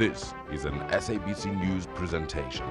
This is an SABC News presentation.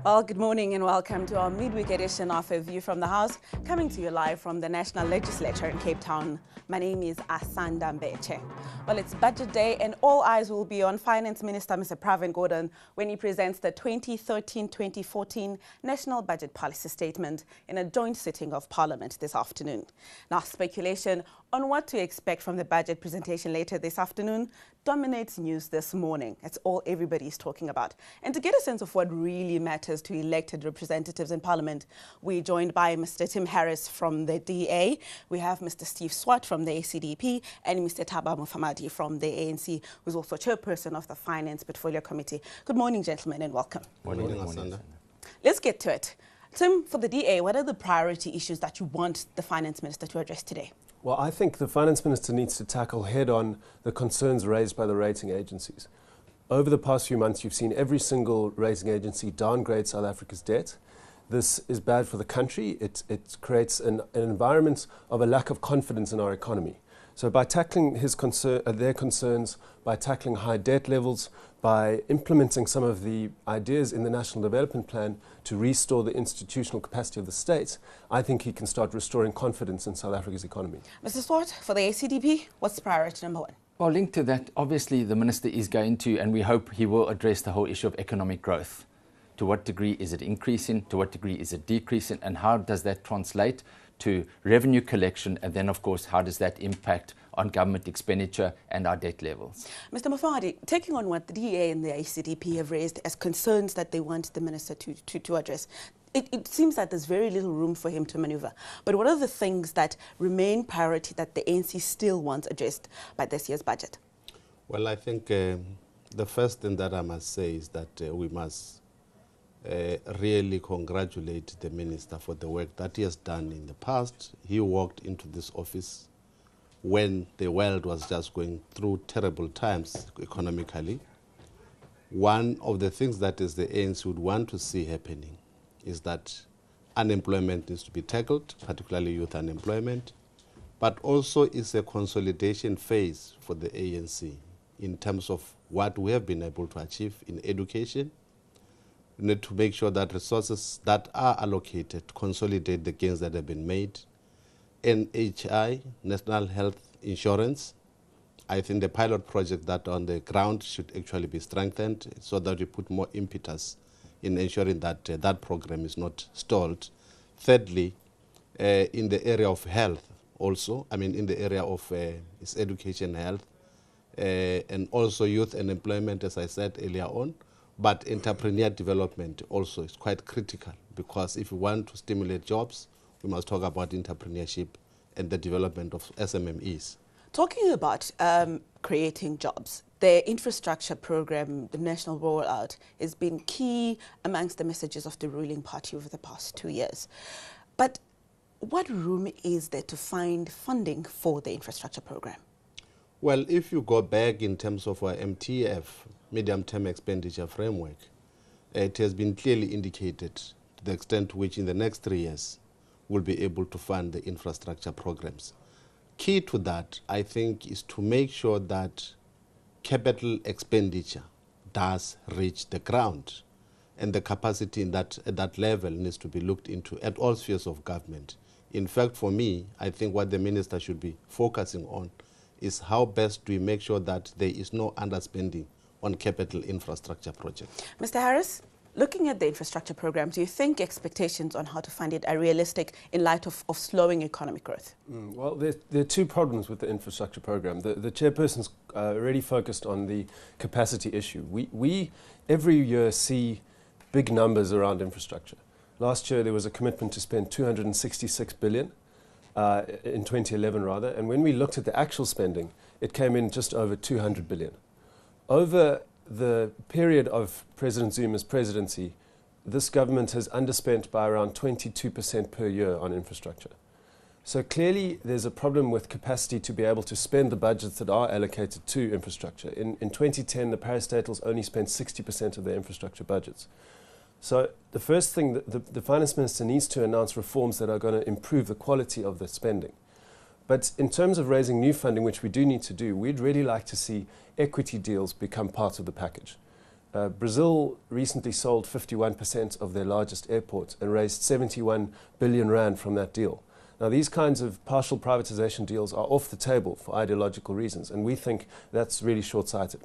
Well, good morning and welcome to our midweek edition of A View from the House, coming to you live from the National Legislature in Cape Town. My name is Asanda Mbeche. Well, it's budget day and all eyes will be on Finance Minister Mr. Pravin Gordhan when he presents the 2013-2014 National Budget Policy Statement in a joint sitting of Parliament this afternoon. Now, speculation on what to expect from the budget presentation later this afternoon dominates news this morning. That's all everybody's talking about. And to get a sense of what really matters to elected representatives in Parliament, we're joined by Mr. Tim Harris from the DA. We have Mr. Steve Swart from the ACDP and Mr. Thaba Mufamadi from the ANC, who's also chairperson of the Finance Portfolio Committee. Good morning, gentlemen, and welcome. Morning, Asanda. Let's get to it. Tim, for the DA, what are the priority issues that you want the Finance Minister to address today? Well, I think the Finance Minister needs to tackle head-on the concerns raised by the rating agencies. Over the past few months, you've seen every single rating agency downgrade South Africa's debt. This is bad for the country. It creates an environment of a lack of confidence in our economy. So by tackling their concerns, by tackling high debt levels, by implementing some of the ideas in the National Development Plan to restore the institutional capacity of the state, I think he can start restoring confidence in South Africa's economy. Mr. Swart, for the ACDP, what's priority number one? Well, linked to that, obviously the Minister is going to, and we hope he will address the whole issue of economic growth. To what degree is it increasing? To what degree is it decreasing? And how does that translate to revenue collection? And then, of course, how does that impact on government expenditure and our debt levels? Mr. Mufamadi, taking on what the DA and the ACDP have raised as concerns that they want the Minister to address, it seems that there's very little room for him to maneuver. But what are the things that remain priority that the ANC still wants addressed by this year's budget? Well, I think the first thing that I must say is that we must really congratulate the Minister for the work that he has done in the past. He walked into this office when the world was just going through terrible times economically. One of the things that is the ANC would want to see happening is that unemployment needs to be tackled, particularly youth unemployment, but also it's a consolidation phase for the ANC in terms of what we have been able to achieve in education. We need to make sure that resources that are allocated consolidate the gains that have been made. NHI, National Health Insurance, I think the pilot project that on the ground should actually be strengthened so that we put more impetus in ensuring that that program is not stalled. Thirdly, in the area of health also, in the area of its education and health, and also youth and employment, as I said earlier on, but entrepreneur development also is quite critical, because if we want to stimulate jobs, we must talk about entrepreneurship and the development of SMMEs. Talking about creating jobs, the infrastructure program, the national rollout, has been key amongst the messages of the ruling party over the past 2 years. But what room is there to find funding for the infrastructure program? Well, if you go back in terms of our MTF, medium-term expenditure framework, it has been clearly indicated to the extent to which in the next 3 years we'll be able to fund the infrastructure programs. Key to that, I think, is to make sure that capital expenditure does reach the ground, and the capacity at that level needs to be looked into at all spheres of government. In fact, for me, I think what the Minister should be focusing on is how best do we make sure that there is no underspending on capital infrastructure projects. Mr. Harris, looking at the infrastructure program, do you think expectations on how to fund it are realistic in light of slowing economic growth? Well, there are two problems with the infrastructure program. The chairperson's already focused on the capacity issue. We every year see big numbers around infrastructure. Last year there was a commitment to spend 266 billion in 2011 rather, and when we looked at the actual spending, it came in just over 200 billion. Over the period of President Zuma's presidency, this government has underspent by around 22% per year on infrastructure. So clearly there's a problem with capacity to be able to spend the budgets that are allocated to infrastructure. In 2010, the parastatals only spent 60% of their infrastructure budgets. So the first thing that the Finance Minister needs to announce reforms that are going to improve the quality of the spending. But in terms of raising new funding, which we do need to do, we'd really like to see equity deals become part of the package. Brazil recently sold 51% of their largest airport and raised 71 billion rand from that deal. Now, these kinds of partial privatization deals are off the table for ideological reasons, and we think that's really short-sighted.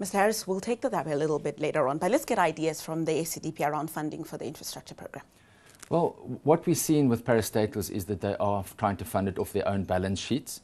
Mr. Harris, we'll take that a little bit later on, but let's get ideas from the ACDP around funding for the infrastructure program. Well, what we've seen with parastatals is that they are trying to fund it off their own balance sheets.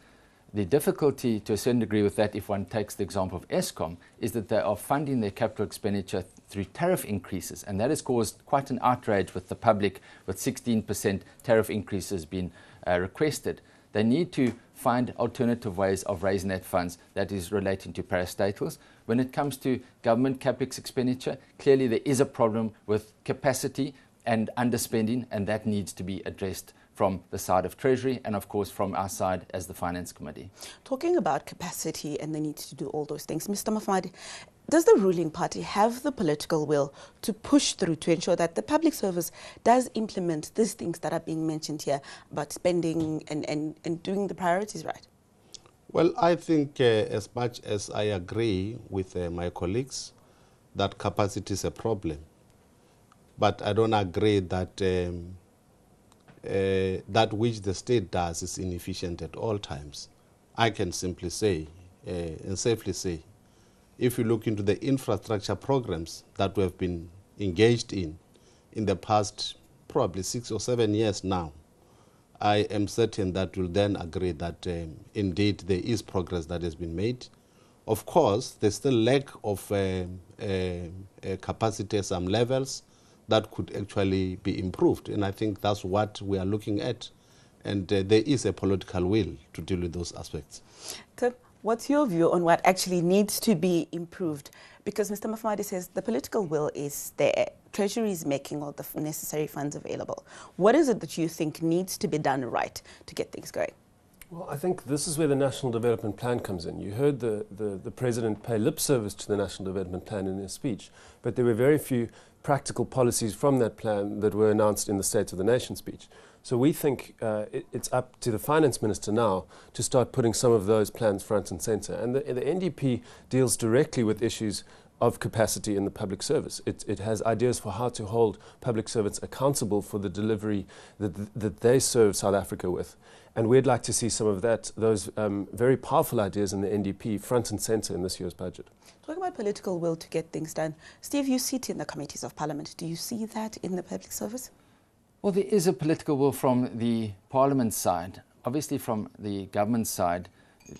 The difficulty to a certain degree with that, if one takes the example of Eskom, is that they are funding their capital expenditure through tariff increases, and that has caused quite an outrage with the public, with 16% tariff increases being requested. They need to find alternative ways of raising that funds that is relating to parastatals. When it comes to government capex expenditure, clearly there is a problem with capacity and underspending, and that needs to be addressed from the side of Treasury and, of course, from our side as the Finance Committee. Talking about capacity and the need to do all those things, Mr. Mufamadi, does the ruling party have the political will to push through to ensure that the public service does implement these things that are being mentioned here about spending and doing the priorities right? Well, I think as much as I agree with my colleagues that capacity is a problem, but I don't agree that that which the state does is inefficient at all times. I can simply say and safely say, if you look into the infrastructure programs that we have been engaged in the past probably 6 or 7 years now, I am certain that we'll then agree that indeed there is progress that has been made. Of course, there's still lack of capacity at some levels that could actually be improved. And I think that's what we are looking at. And there is a political will to deal with those aspects. Tim, what's your view on what actually needs to be improved? Because Mr. Mufamadi says the political will is there. Treasury is making all the necessary funds available. What is it that you think needs to be done right to get things going? Well, I think this is where the National Development Plan comes in. You heard the President pay lip service to the National Development Plan in his speech, but there were very few practical policies from that plan that were announced in the State of the Nation speech. So we think it's up to the Finance Minister now to start putting some of those plans front and centre. And the NDP deals directly with issues of capacity in the public service. It has ideas for how to hold public servants accountable for the delivery that they serve South Africa with. And we'd like to see some of those very powerful ideas in the NDP front and centre in this year's budget. Talking about political will to get things done, Steve, you sit in the committees of Parliament. Do you see that in the public service? Well, there is a political will from the Parliament side. Obviously, from the government side,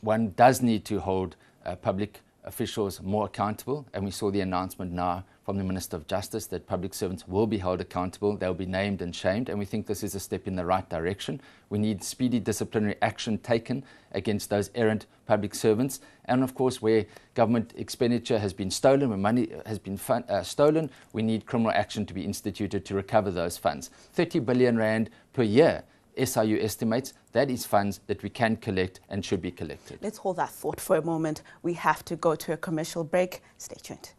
one does need to hold public officials more accountable, and we saw the announcement now from the Minister of Justice that public servants will be held accountable, they'll be named and shamed, and we think this is a step in the right direction. We need speedy disciplinary action taken against those errant public servants, and of course where government expenditure has been stolen, where money has been stolen, we need criminal action to be instituted to recover those funds. 30 billion rand per year, SIU estimates, that is funds that we can collect and should be collected. Let's hold that thought for a moment. We have to go to a commercial break. Stay tuned.